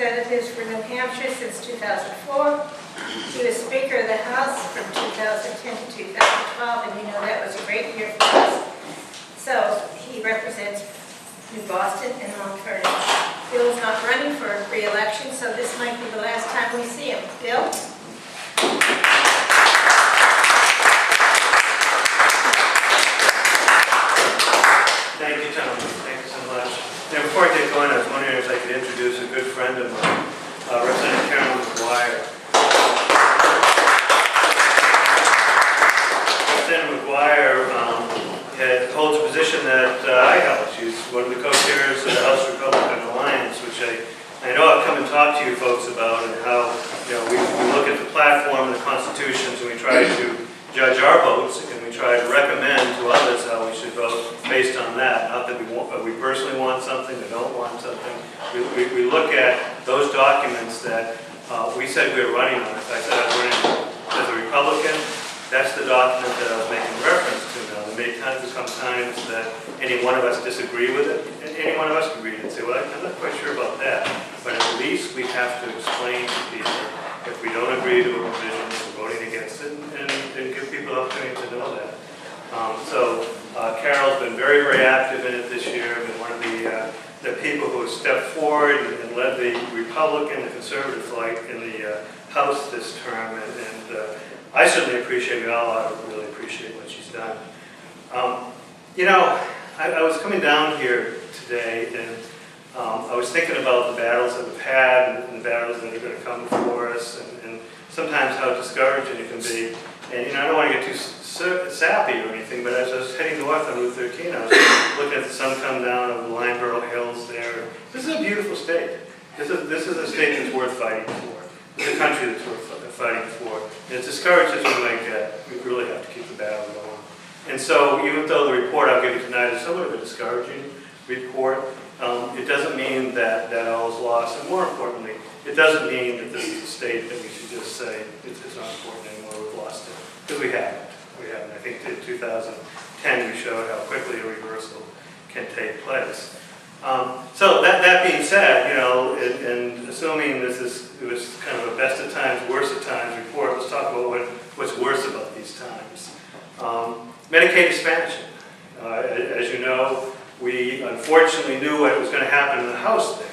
Representatives for New Hampshire since 2004. He was Speaker of the House from 2010 to 2012, and you know that was a great year for us. So he represents New Boston and Mount Vernon. Bill's not running for re-election, so this might be the last time we see him. Bill? Thank you, gentlemen. Thank you so much. Now, before I get going, I was wondering if I could introduce a good friend of mine, Representative Carolyn McGuire. Representative McGuire holds a position that I held. She's one of the co-chairs of the House Republican Alliance, which I know I've come and talked to you folks about, and how we look at the platform and the constitutions, and we try to judge our votes, and we try to recommend to others how we should vote based on that. Not that we personally want something, we don't want something. We look at those documents that we said we were running on. If I said I was running as a Republican, that's the document that I was making reference to now. There's come times that any one of us disagree with it, and any one of us can read it and say, well, I'm not quite sure about that. But at least we have to explain to people if we don't agree to a provision, we're voting against it, and give people an opportunity to know that. Carol's been very, very active in it this year, been one of the people who have stepped forward and led the Republican, the conservative fight in the House this term, and I certainly appreciate, we all really appreciate what she's done. I was coming down here today, and I was thinking about the battles that we've had and the battles that are going to come before us, and sometimes how discouraging it can be. And I don't want to get too sappy or anything, but as I was heading north on Route 13, I was looking at the sun come down over the Lineborough Hills there. This is a beautiful state. This is a state that's worth fighting for. It's a country that's worth fighting for. And as discouraged as we might get, we really have to keep the battle going. And so, even though the report I'll give you tonight is somewhat of a discouraging report, it doesn't mean that all is lost. And more importantly, it doesn't mean that this is a state that we should just say it's not important anymore, we've lost it. Because we haven't. We haven't. I think in 2010 we showed how quickly a reversal can take place. So that being said, and assuming it was kind of a best of times, worst of times report, let's talk about what's worse about these times. Medicaid expansion. As you know, we unfortunately knew what was going to happen in the House there.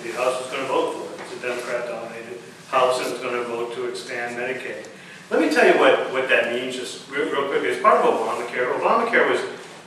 The House was going to vote for it. It's a Democrat-dominated House, and it's going to vote to expand Medicaid. Let me tell you what that means just real quickly. As part of Obamacare, Obamacare was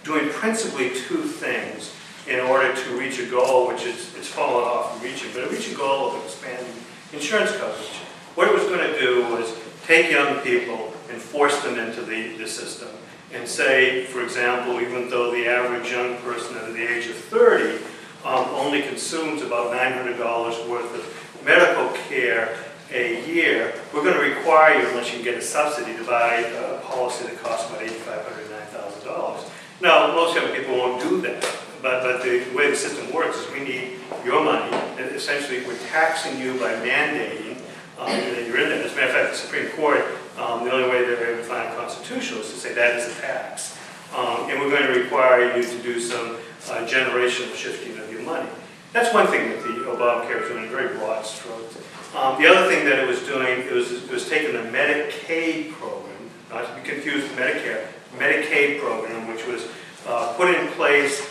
doing principally two things in order to reach a goal, which it's fallen off from reaching, but to reach a goal of expanding insurance coverage. What it was going to do was take young people and force them into the system and say, for example, even though the average young person under the age of 30 only consumes about $900 worth of medical care a year, we're going to require you, unless you can get a subsidy, to buy a policy that costs about $8,500 to $9,000. Now, most young people won't do that, but the way the system works is we need your money, and essentially we're taxing you by mandating that you're in there. As a matter of fact, the Supreme Court, the only way they're able to find a constitutional is to say that is a tax. And we're going to require you to do some generational shifting of your money. That's one thing that the Obamacare is doing in very broad strokes. The other thing that it was doing, it was taking the Medicaid program, not to be confused with Medicare, Medicaid program, which was put in place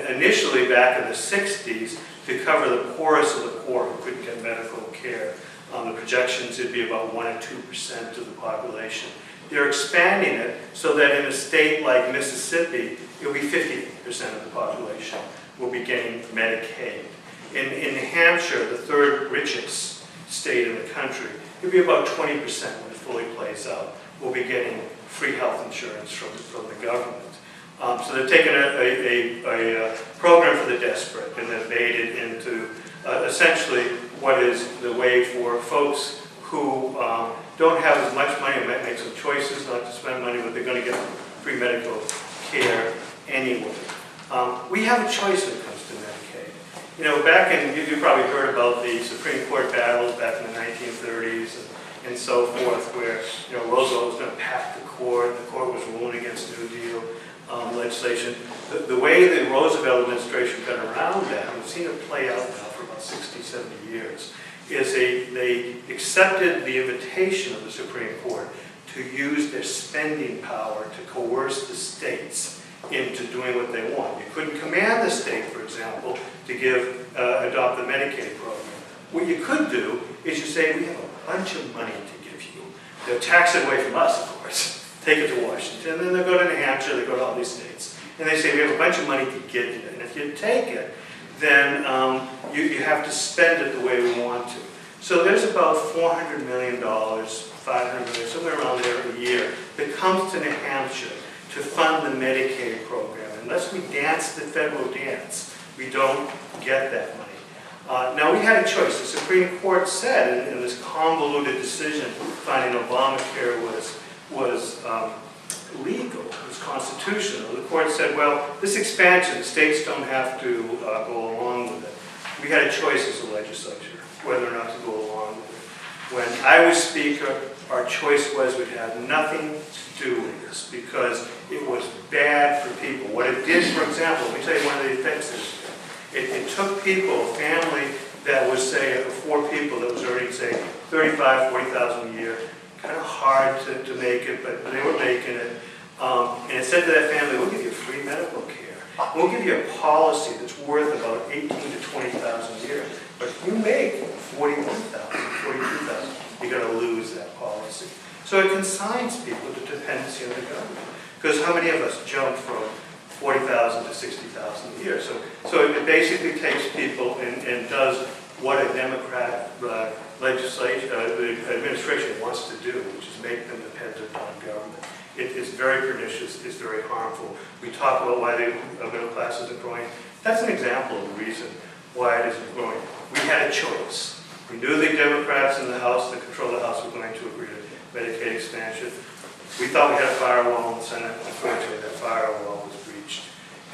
initially back in the 60s to cover the poorest of the poor who couldn't get medical care. The projections would be about 1 or 2% of the population. They're expanding it so that in a state like Mississippi, it will be 50% of the population will be getting Medicaid. In New Hampshire, the third richest state in the country, it will be about 20% when it fully plays out. We'll be getting free health insurance from the government. So they're taking a program for the desperate and they've made it into essentially what is the way for folks who don't have as much money and might make some choices not to spend money, but they're going to get free medical care anyway. We have a choice when it comes to Medicaid. Back in, you probably heard about the Supreme Court battles back in the 1930s and so forth, where Roosevelt was going to pack the court was ruling against New Deal legislation. The way the Roosevelt administration got around that, we've seen it play out now for about 60, 70 years, is they accepted the invitation of the Supreme Court to use their spending power to coerce the states into doing what they want. You couldn't command the state, for example, to adopt the Medicaid program. What you could do is you say, we have a bunch of money to give you. They'll tax it away from us, of course. Take it to Washington, and then they'll go to New Hampshire, they go to all these states. And they say, we have a bunch of money to give you. And if you take it, then you have to spend it the way we want to. So there's about $400 million, $500 million, somewhere around there a year that comes to New Hampshire to fund the Medicaid program. Unless we dance the federal dance, we don't get that money. Now we had a choice. The Supreme Court said in this convoluted decision finding Obamacare was legal, it was constitutional. The court said, well, this expansion, the states don't have to go along with it. We had a choice as a legislature whether or not to go along with it. When I was Speaker, our choice was we'd have nothing to do with this because it was bad for people. What it did, for example, let me tell you one of the effects of it. It took people, a family that was, say, of 4 people that was earning, say, $35,000, $40,000 a year, kind of hard to make it, but they were making it. And it said to that family, we'll give you free medical care. We'll give you a policy that's worth about $18,000 to $20,000 a year. But if you make $41,000, $42,000, you're going to lose that policy. So it consigns people to dependency on the government. Because how many of us jump from $40,000 to $60,000 a year? So it basically takes people and does what a Democrat administration wants to do, which is make them dependent on government. It's very pernicious, it's very harmful. We talk about why the middle class isn't growing. That's an example of the reason why it isn't growing. We had a choice. We knew the Democrats in the House, that control the House, were going to agree to Medicaid expansion. We thought we had a firewall in the Senate. Unfortunately, that firewall was breached,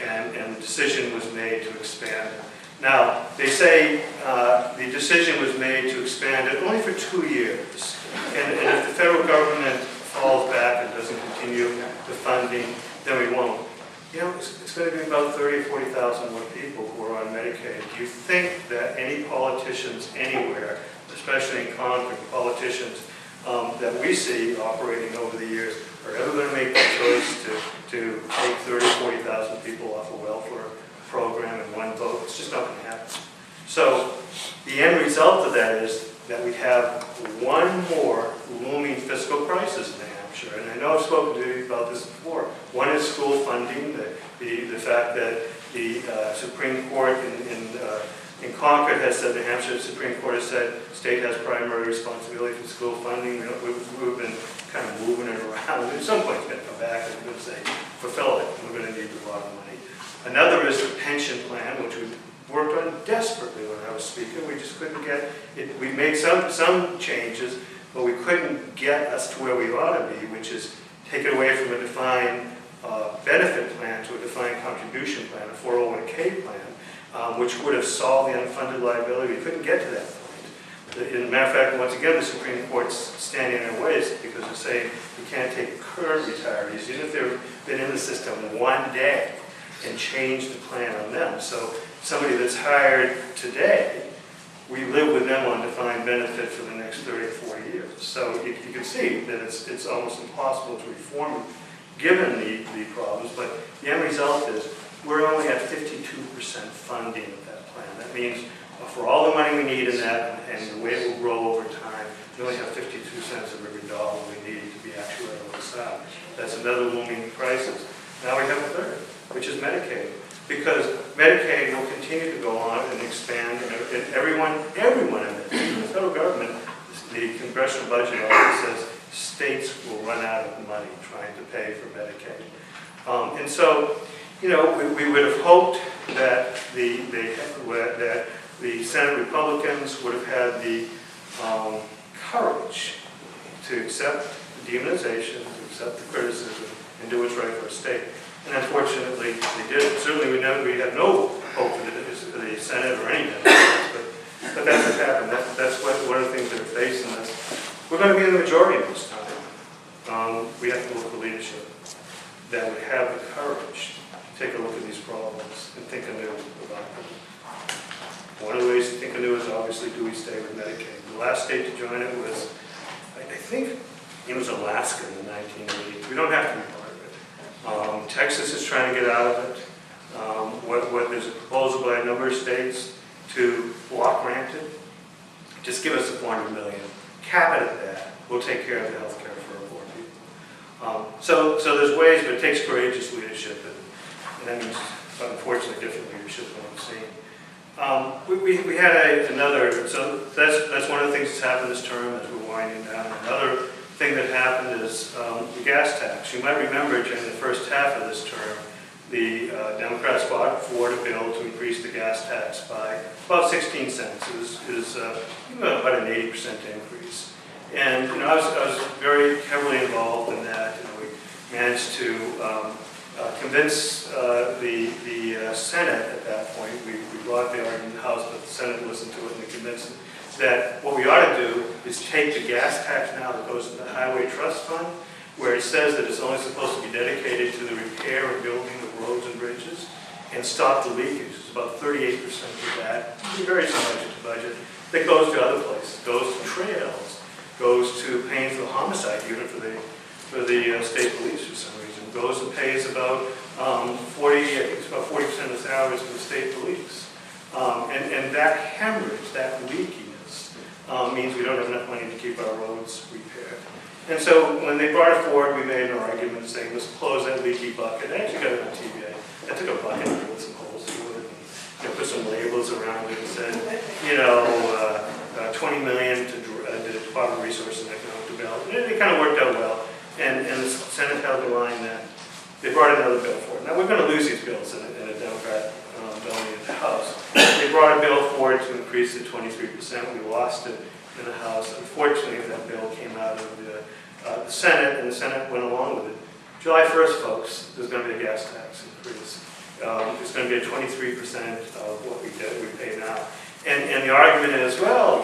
and the decision was made to expand it. Now, they say the decision was made to expand it only for 2 years. And if the federal government falls back and doesn't continue the funding, then we won't. You know, it's going to be about 30,000 or 40,000 more people who are on Medicaid. Do you think that any politicians anywhere, especially in Congress, politicians that we see operating over the years, are ever going to make the choice to take 30,000 or 40,000 people off a welfare program in one vote? It's just not going to happen. So the end result of that is that we have one more looming fiscal crisis in New Hampshire. And I know I've spoken to you about this before. One is school funding, the fact that the Supreme Court in Concord has said, the Hampshire Supreme Court has said, state has primary responsibility for school funding. We've been kind of moving it around. At some point it's going to come back and we're going to say, fulfill it. We're going to need a lot of money. Another is the pension plan, which we worked on desperately when I was Speaker. We just couldn't get it. We made some changes, but we couldn't get us to where we ought to be, which is take it away from a defined benefit plan to a defined contribution plan, a 401k plan, which would have solved the unfunded liability. We couldn't get to that point. As a matter of fact, once again, the Supreme Court's standing in our ways because they're saying you can't take current retirees, even if they've been in the system one day, and change the plan on them. So somebody that's hired today, we live with them on defined benefit for the next 30 or 40 years. So you can see that it's almost impossible to reform it, given the problems. But the end result is we're only at 52% funding of that plan. That means for all the money we need in that and the way it will grow over time, we only have 52 cents of every dollar we need to be actuarially sound. That's another looming crisis. Now we have a third, which is Medicaid. Because Medicaid will continue to go on and expand, and everyone in it, even the federal government, the Congressional Budget Office says states will run out of money trying to pay for Medicaid. And so, you know, we would have hoped that the Senate Republicans would have had the courage to accept the demonization, to accept the criticism, and do what's right for a state. And unfortunately, they did. Certainly, we had no hope for the Senate or any Democrats, but that's what happened. That's one of the things that are facing us. We're going to be in the majority this time. We have to look for leadership that would have the courage take a look at these problems and think anew about them. One of the ways to think anew is obviously, do we stay with Medicaid? The last state to join it was, I think it was Alaska in the 1980s. We don't have to be part of it. Texas is trying to get out of it. There's a proposal by a number of states to block grant it. Just give us the $400 million. Cap it at that. We'll take care of the health care for our poor people. So there's ways, but it takes courageous leadership, and that means, unfortunately, different leadership than I'm seeing. We had another, so that's one of the things that's happened this term as we're winding down. Another thing that happened is the gas tax. You might remember during the first half of this term, the Democrats fought for a bill to increase the gas tax by about 16 cents. It was about an 80% increase. And I was very heavily involved in that. We managed to convince the Senate at that point. We brought the argument in the House, but the Senate listened to it and they convinced them that what we ought to do is take the gas tax now that goes into the Highway Trust Fund, where it says that it's only supposed to be dedicated to the repair and building of roads and bridges, and stop the leakage. It's about 38% of that. It varies from budget to budget. That goes to other places. Goes to trails. Goes to paying for the homicide unit for the state police for some reason. Goes and pays about 40% of the salaries for the state police. And that hemorrhage, that leakiness, means we don't have enough money to keep our roads repaired. And so when they brought it forward, we made an argument saying, let's close that leaky bucket. I actually got it on TV. I took a bucket and put some holes through it, and put some labels around it and said, $20 million to the Department of Resources and Economic Development. And it kind of worked out well. And the Senate held the line that they brought another bill forward. Now we're going to lose these bills in a Democrat dominated House. They brought a bill forward to increase it 23%. We lost it in the House. Unfortunately, that bill came out of the Senate, and the Senate went along with it. July 1st, folks, there's going to be a gas tax increase. It's going to be at 23% of what we pay now. And the argument is, well,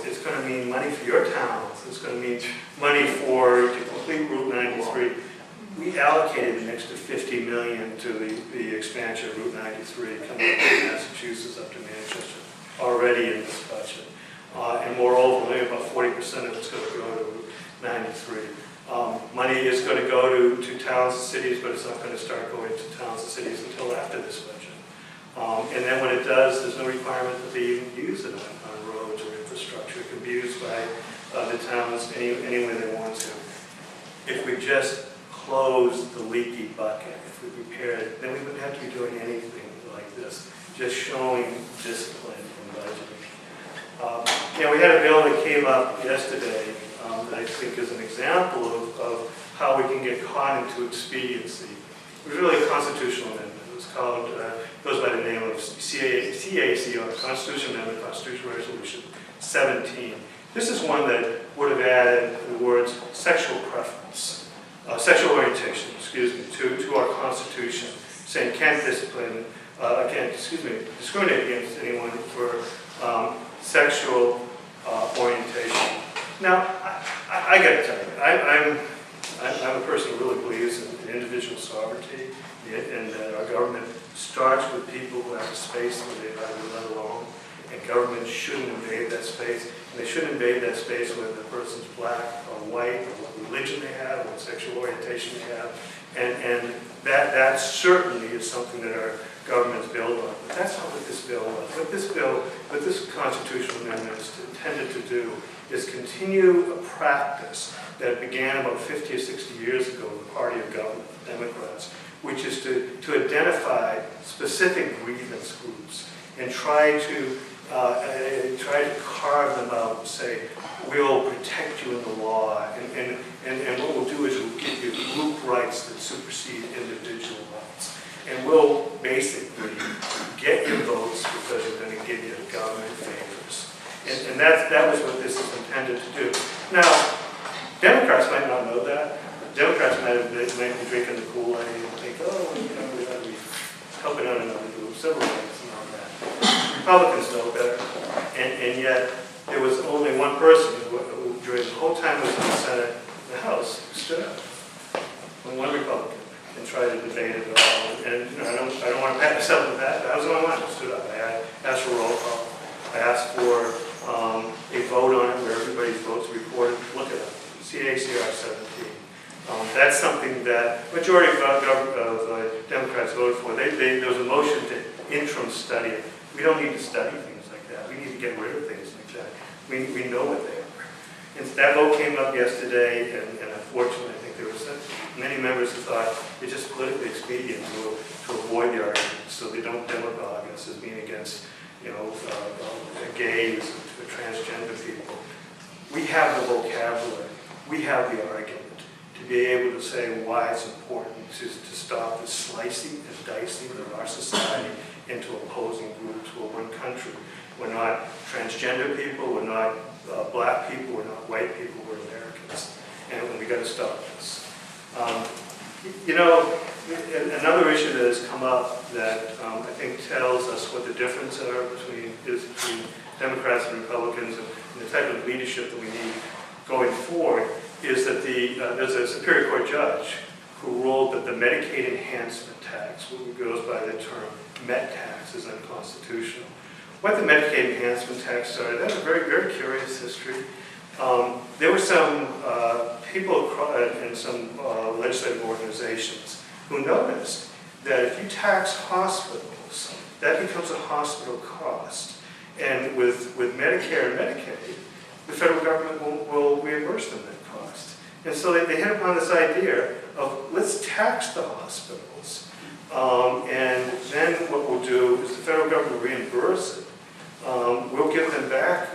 it's going to mean money for your towns. It's going to mean money to complete Route 93. We allocated an extra $50 million to the expansion of Route 93 coming from Massachusetts up to Manchester already in this budget. And moreover, maybe about 40% of it's going to go to Route 93. Money is going to go to towns and cities, but it's not going to start going to towns and cities until after this budget. And then when it does, there's no requirement that they even use it on roads or infrastructure. It can be used by the towns any way they want to. If we just closed the leaky bucket, if we repaired it, then we wouldn't have to be doing anything like this, just showing discipline in budgeting. We had a bill that came up yesterday that I think is an example of how we can get caught into expediency. It was really a constitutional amendment. It was called, goes by the name of CACR, Constitutional Amendment, Constitutional Resolution 17. This is one that would have added the words sexual preference, sexual orientation, to our Constitution, saying can't discriminate against anyone for sexual orientation. Now, I got to tell you, I'm a person who really believes in individual sovereignty, and that our government starts with people who have a space where they are let alone, and government shouldn't invade that space. And they shouldn't invade that space whether the person's black or white, or what religion they have, or what sexual orientation they have. And that certainly is something that our government's built on. But that's not what this bill was. What this constitutional amendment is intended to do is continue a practice that began about 50 or 60 years ago in the party of government, Democrats, which is to identify specific grievance groups and try to carve them out and say, we'll protect you in the law, and what we'll do is we'll give you group rights that supersede individual rights. And we'll basically get your votes because we're going to give you government favors. And that was what this is intended to do. Now, Democrats might not know that. Democrats might be drinking the Kool-Aid and think, oh, we ought to be helping out another group, civil rights and all that. Republicans know better. And yet, there was only one person who during the whole time was in the Senate, the House, who stood up. Only one Republican. and try to debate it all. And you know, I don't want to pat myself on the back. That was the only one that stood up. I asked for roll call. I asked for a vote on it where everybody's votes are recorded. Look at it, CACR 17. That's something that majority of Democrats voted for. There was a motion to interim study it. We don't need to study things like that. We need to get rid of things like that. We know what they are. And that vote came up yesterday, and unfortunately, I think there was many members who thought it's just politically expedient to avoid the argument, so they don't demagogue us as being against, you know, gays, transgender people. We have the vocabulary. We have the argument to be able to say why it's important to stop the slicing and dicing of our society into opposing groups. We're one country. We're not transgender people. We're not black people. We're not white people. We're Americans. And we got to stop this. You know, another issue that has come up that I think tells us what the difference are between Democrats and Republicans and the type of leadership that we need going forward is that there's a Superior Court judge who ruled that the Medicaid enhancement tax, which goes by the term Met tax, is unconstitutional. What the Medicaid enhancement tax started, that's a very, very curious history. There were some people in some legislative organizations who noticed that if you tax hospitals, that becomes a hospital cost. And with Medicare and Medicaid, the federal government will reimburse them that cost. And so they hit upon this idea of let's tax the hospitals. And then what we'll do is the federal government will reimburse it. We'll give them back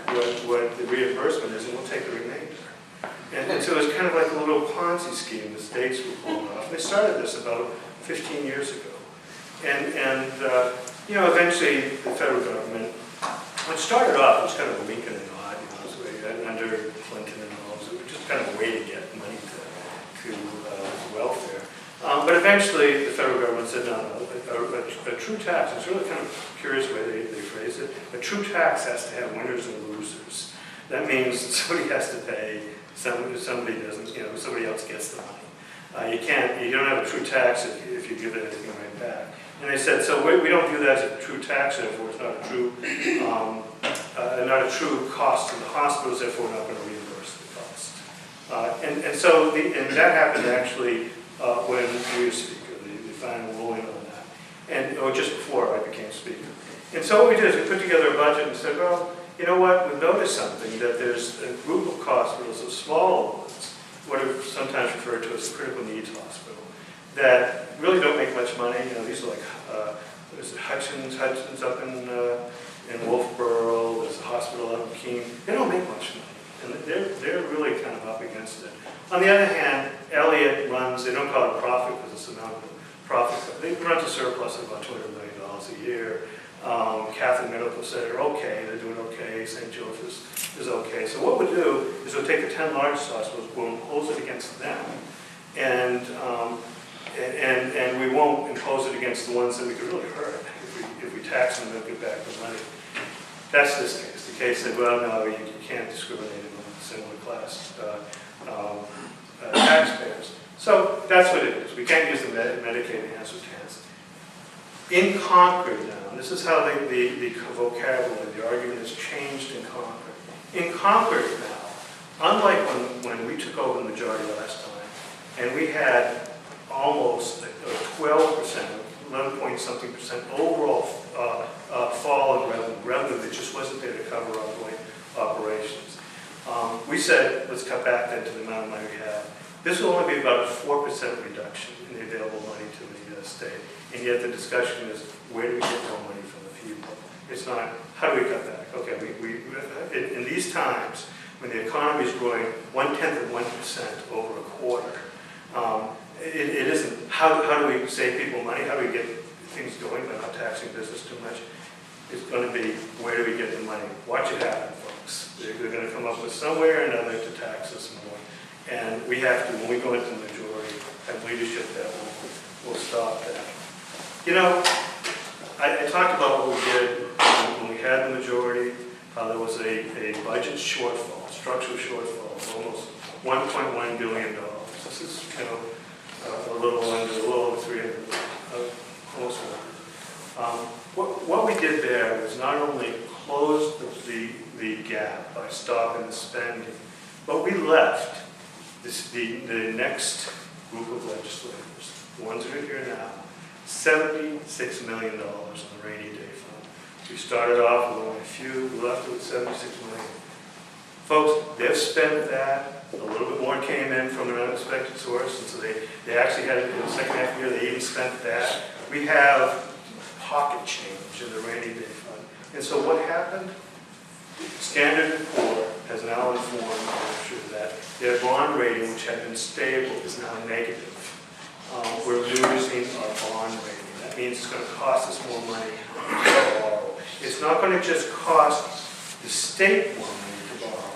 what the reimbursement is, and we'll take the remainder. And so it's kind of like a little Ponzi scheme the states were pulling off. They started this about 15 years ago. And you know, eventually the federal government, when it started off, it was kind of a wink and a nod, you know, so under Clinton and all, so it was just kind of a way to get money to welfare. But eventually the federal government said, no, a true tax, it's really kind of a curious way they phrase it, a true tax has to have winners and losers. That means somebody has to pay, somebody doesn't, you know, somebody else gets the money. You don't have a true tax if you give it anything right back. And they said, so we don't view that as a true tax, therefore it's not a true cost to the hospitals, therefore we're not going to reimburse the cost. And that happened actually when we were Speaker, the final ruling on that, or just before I became Speaker. And so what we did is we put together a budget and said, well, you know what, we've noticed something, that there's a group of hospitals, of smaller ones, what are sometimes referred to as a critical needs hospital, that really don't make much money. You know, these are like, there's Hutchins up in Wolfboro, there's a hospital up in Keene. They don't make much money, and they're really kind of up against it. On the other hand, Elliott runs, they don't call it profit because it's a non-profit, they run a surplus of about $200 million a year. Catholic Medical Center, okay, they're doing okay. St. Joseph's is okay. So what we'll do is we'll take the 10 largest hospitals, we'll impose it against them, and we won't impose it against the ones that we could really hurt. If we tax them, they'll get back the money. That's this case. The case said, well, no, you can't discriminate among similar class taxpayers. So that's what it is. We can't use the Medicaid enhancement tax. In Concord now, this is how the vocabulary, the argument has changed in Concord. In Concord now, unlike when we took over the majority last time, and we had almost 12%, 11 point something percent overall fall in revenue that just wasn't there to cover ongoing operations. We said, let's cut back then to the amount of money we have. This will only be about a 4% reduction in the available money to the state. And yet the discussion is, where do we get more money from the people? It's not, how do we cut back? Okay, in these times, when the economy is growing 0.1% over a quarter, it isn't, how do we save people money? How do we get things going by not taxing business too much? It's going to be, where do we get the money? Watch it happen, folks. They're going to come up with some way or another to tax us more. And we have to, when we go into the majority, have leadership that will stop that. You know, I talked about what we did when we had the majority. There was a budget shortfall, structural shortfall of almost $1.1 billion. This is, you know, a little over What we did there was not only close the gap by stopping the spending, but we left the next group of legislators, the ones that are here now, $76 million in the rainy day fund. We started off with only a few, we left it with $76 million. Folks, they've spent that, a little bit more came in from an unexpected source, and so they actually had, in the second half of the year, they even spent that. We have pocket change in the rainy day fund. And so what happened? Standard & Poor has now informed Berkshire that their bond rating, which had been stable, is now negative. We're losing our bond rating. That means it's going to cost us more money to borrow. It's not going to just cost the state more money to borrow.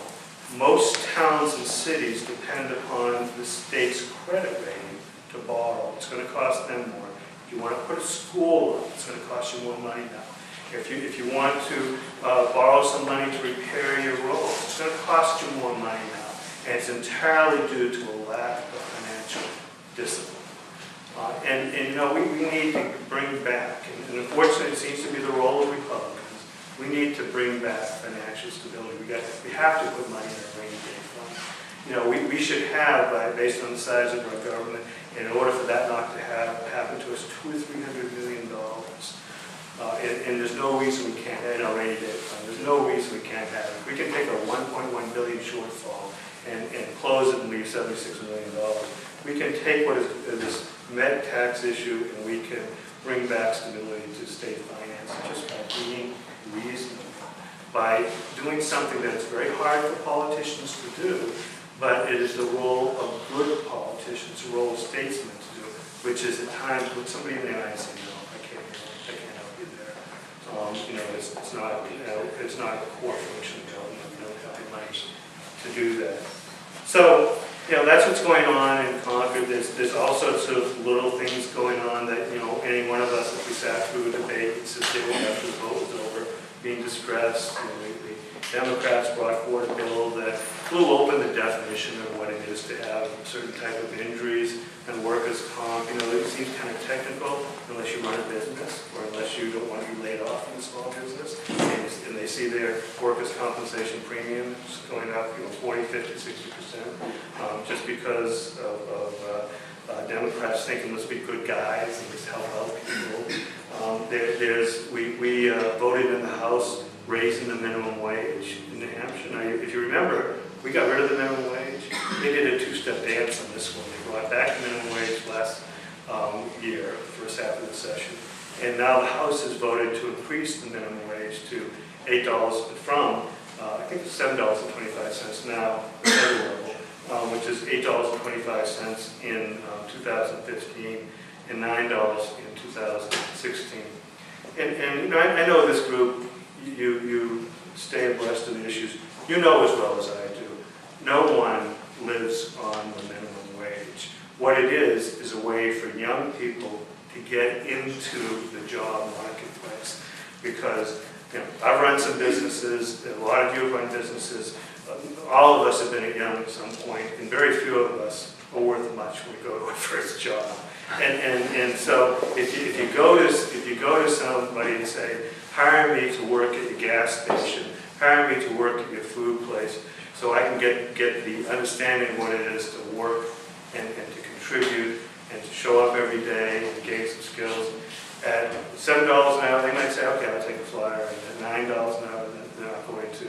Most towns and cities depend upon the state's credit rating to borrow. It's going to cost them more. If you want to put a school up, it's going to cost you more money now. If you want to borrow some money to repair your roads, it's going to cost you more money now. And it's entirely due to a lack of financial discipline. And you know, we need to bring back, and unfortunately it seems to be the role of Republicans, we need to bring back financial stability. We have to put money in a rainy day fund. You know, we should have, based on the size of our government, in order for that not to happen to us, $200 or $300 million. And there's no reason we can't, in our rainy day fund, there's no reason we can't have it. We can take a $1.1 billion shortfall and close it and leave $76 million. We can take what is this med tax issue and we can bring back stability to state finance just by being reasonable, by doing something that's very hard for politicians to do, but it is the role of good politicians, the role of statesmen to do, which is at times put somebody in the eye and say, no, I can't help you there. You know, it's not a core function of government. We don't have the money to do that. So, you know, that's what's going on in Concord. There's all sorts of little things going on that, you know, any one of us, if we sat through a debate and sit there after the vote was over, being distressed. You know, the Democrats brought forward a bill that blew open the definition of what it is to have certain type of injuries and workers' comp. You know, it seems kind of technical unless you run a business or unless you don't want to be laid off in a small business. And they see their workers' compensation premiums going up, you know, 40, 50, 60%, just because of Democrats thinking let's be good guys and let's help out people. We voted in the House raising the minimum wage in New Hampshire. Now, if you remember, we got rid of the minimum wage. They did a two-step dance on this one. They brought back the minimum wage last year, first half of the session. And now the House has voted to increase the minimum wage to $8 from, I think it's $7.25 now, the federal level, which is $8.25 in 2015 and $9 in 2016. And you know, I know this group, you stay abreast of the issues. You know as well as I do, no one lives on the minimum wage. What it is a way for young people to get into the job marketplace. Because, you know, I've run some businesses, a lot of you have run businesses, all of us have been young at some point, and very few of us are worth much when we go to our first job. And so if you go to somebody and say, hire me to work at your gas station, hire me to work at your food place, so I can get the understanding of what it is to work and to contribute and to show up every day and gain some skills. At $7 an hour, they might say, okay, I'll take a flyer. And at $9 an hour, they're not going to.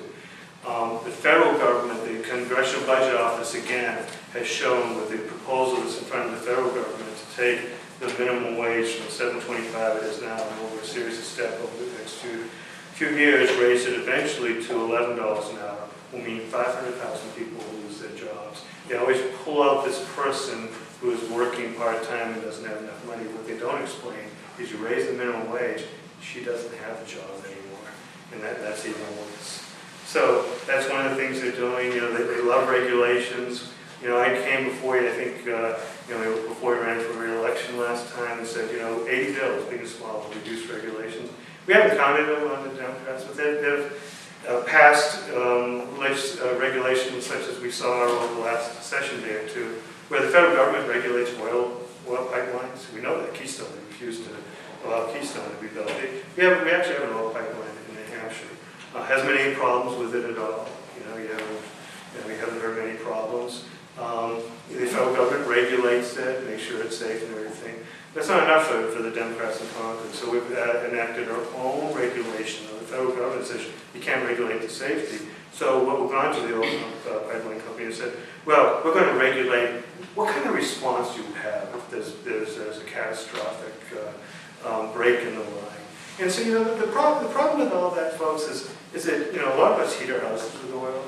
The federal government, the Congressional Budget Office, again, has shown with the proposal that's in front of the federal government to take the minimum wage from $7.25 it is now and over a series of steps over the next few years, raise it eventually to $11 an hour, will mean 500,000 people will lose their jobs. They always pull out this person who is working part-time and doesn't have enough money. What they don't explain is you raise the minimum wage, she doesn't have a job anymore, and that's even worse. So that's one of the things they're doing. You know, they love regulations. You know, I came before you, I think, you know, before we ran for re-election last time, and said, you know, 80 bills, big and small, to reduce regulations. We haven't counted them on the Democrats, but they've passed regulations such as we saw over the last session day or two, where the federal government regulates oil pipelines. We know that Keystone, they refused allow Keystone to be built. We actually have an oil pipeline in New Hampshire. Has many problems with it at all. We haven't heard many problems. The federal government regulates it, makes sure it's safe and everything. That's not enough for the Democrats in Congress. So we've enacted our own regulation. The federal government says you can't regulate the safety. So what we've gone to the oil pipeline company and said, well, we're going to regulate what kind of response you have if there's a catastrophic break in the line. And so, the problem with all that, folks, is that, a lot of us heat our houses with oil,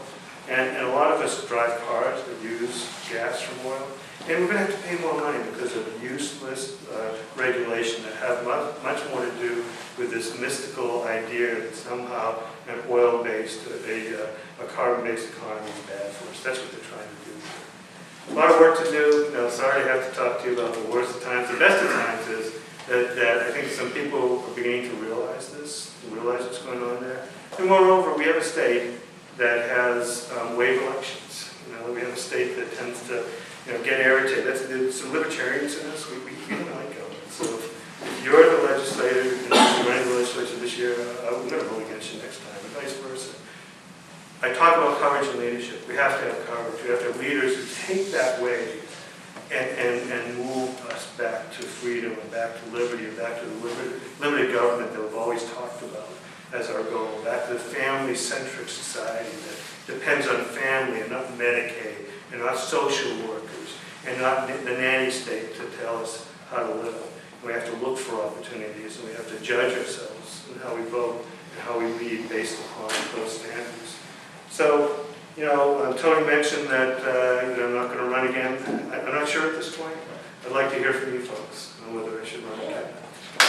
and a lot of us drive cars that use gas from oil, and we're going to have to pay more money because of useless regulation that have much more to do with this mystical idea that somehow an oil-based, a carbon-based economy is bad for us. That's what they're trying to do. A lot of work to do. Sorry to have to talk to you about the worst of times. The best of times is that I think some people are beginning to realize this, realize what's going on there. And moreover, we have a state that has wave elections. We have a state that tends to get irritated. There's some libertarians in us. We don't like government. So if you're the legislator and you're running the legislature this year, I'm going to vote against you next time, and vice versa. I talk about courage and leadership. We have to have courage. We have to have leaders who take that wave and move us back to freedom and back to liberty and back to the limited government that we've always talked about as our goal, back to the family-centric society that depends on family and not Medicaid and not social workers and not the nanny state to tell us how to live. And we have to look for opportunities, and we have to judge ourselves in how we vote and how we lead based upon those standards. So, Tony mentioned that I'm not going to run again. I'm not sure at this point. I'd like to hear from you folks on whether I should run again. I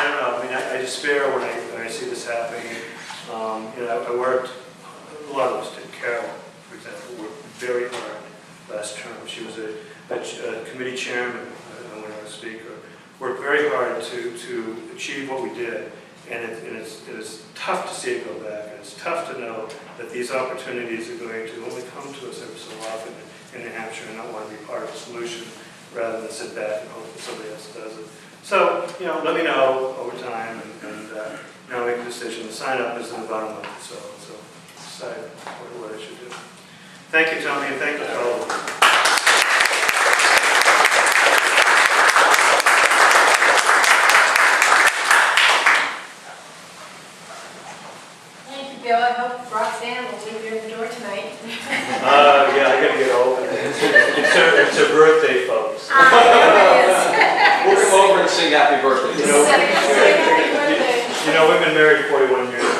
don't know. I despair when I see this happening. I worked, a lot of us did. Carol, for example, worked very hard last term. She was a committee chairman when I was speaker. Worked very hard to achieve what we did. And it's tough to see it go back, and it's tough to know that these opportunities are going to only come to us every so often in New Hampshire and not want to be part of the solution rather than sit back and hope that somebody else does it. So, let me know over time and make a decision. The sign up is in about a month or so decide what I should do. Thank you, Tony, and thank you to all of you. Bill, I hope Roxanne will leave you in the door tonight. Yeah, I gotta get open. It's a birthday, folks. It is. We'll come over and sing happy birthday. Happy birthday. We've been married 41 years.